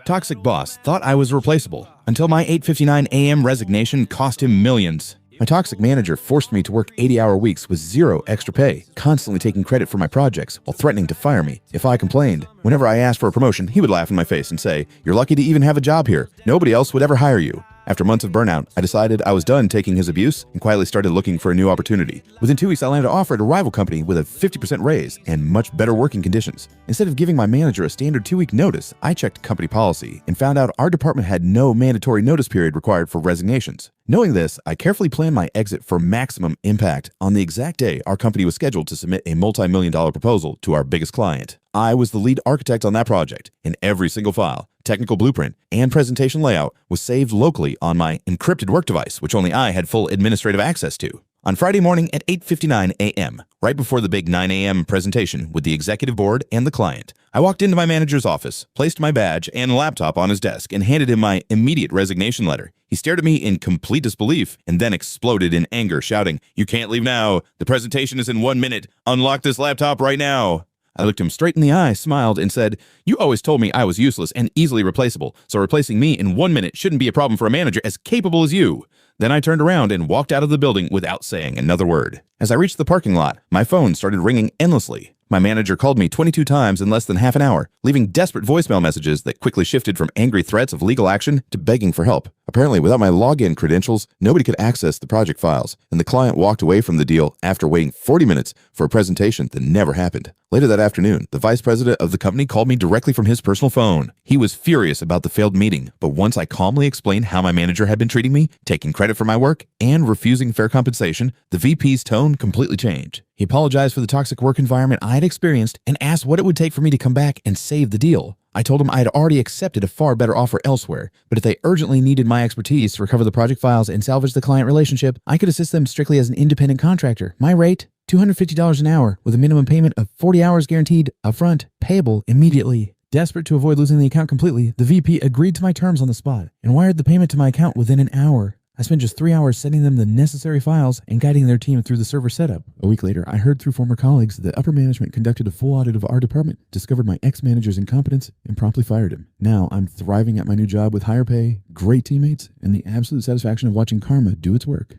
Toxic boss thought I was replaceable until my 8:59 a.m. resignation cost him millions. My toxic manager forced me to work 80-hour weeks with zero extra pay, constantly taking credit for my projects while threatening to fire me if I complained. Whenever I asked for a promotion, he would laugh in my face and say, "You're lucky to even have a job here. Nobody else would ever hire you." After months of burnout, I decided I was done taking his abuse and quietly started looking for a new opportunity. Within 2 weeks, I landed an offer at a rival company with a 50% raise and much better working conditions. Instead of giving my manager a standard 2-week notice, I checked company policy and found out our department had no mandatory notice period required for resignations. Knowing this, I carefully planned my exit for maximum impact. On the exact day our company was scheduled to submit a multi-million-dollar proposal to our biggest client, I was the lead architect on that project, and every single file, technical blueprint, and presentation layout was saved locally on my encrypted work device, which only I had full administrative access to. On Friday morning at 8:59 a.m., right before the big 9 a.m. presentation with the executive board and the client, I walked into my manager's office, placed my badge and laptop on his desk, and handed him my immediate resignation letter. He stared at me in complete disbelief and then exploded in anger, shouting, "You can't leave now. The presentation is in 1 minute. Unlock this laptop right now." I looked him straight in the eye, smiled, and said, "You always told me I was useless and easily replaceable, so replacing me in 1 minute shouldn't be a problem for a manager as capable as you." Then I turned around and walked out of the building without saying another word. As I reached the parking lot, my phone started ringing endlessly. My manager called me 22 times in less than half an hour, leaving desperate voicemail messages that quickly shifted from angry threats of legal action to begging for help. Apparently, without my login credentials, nobody could access the project files, and the client walked away from the deal after waiting 40 minutes for a presentation that never happened. Later that afternoon, the vice president of the company called me directly from his personal phone. He was furious about the failed meeting, but once I calmly explained how my manager had been treating me, taking credit for my work, and refusing fair compensation, the VP's tone completely changed. He apologized for the toxic work environment I had experienced and asked what it would take for me to come back and save the deal. I told him I had already accepted a far better offer elsewhere, but if they urgently needed my expertise to recover the project files and salvage the client relationship, I could assist them strictly as an independent contractor. My rate, $250 an hour with a minimum payment of 40 hours guaranteed upfront, payable immediately. Desperate to avoid losing the account completely, the VP agreed to my terms on the spot and wired the payment to my account within an hour. I spent just 3 hours sending them the necessary files and guiding their team through the server setup. A week later, I heard through former colleagues that upper management conducted a full audit of our department, discovered my ex-manager's incompetence, and promptly fired him. Now, I'm thriving at my new job with higher pay, great teammates, and the absolute satisfaction of watching karma do its work.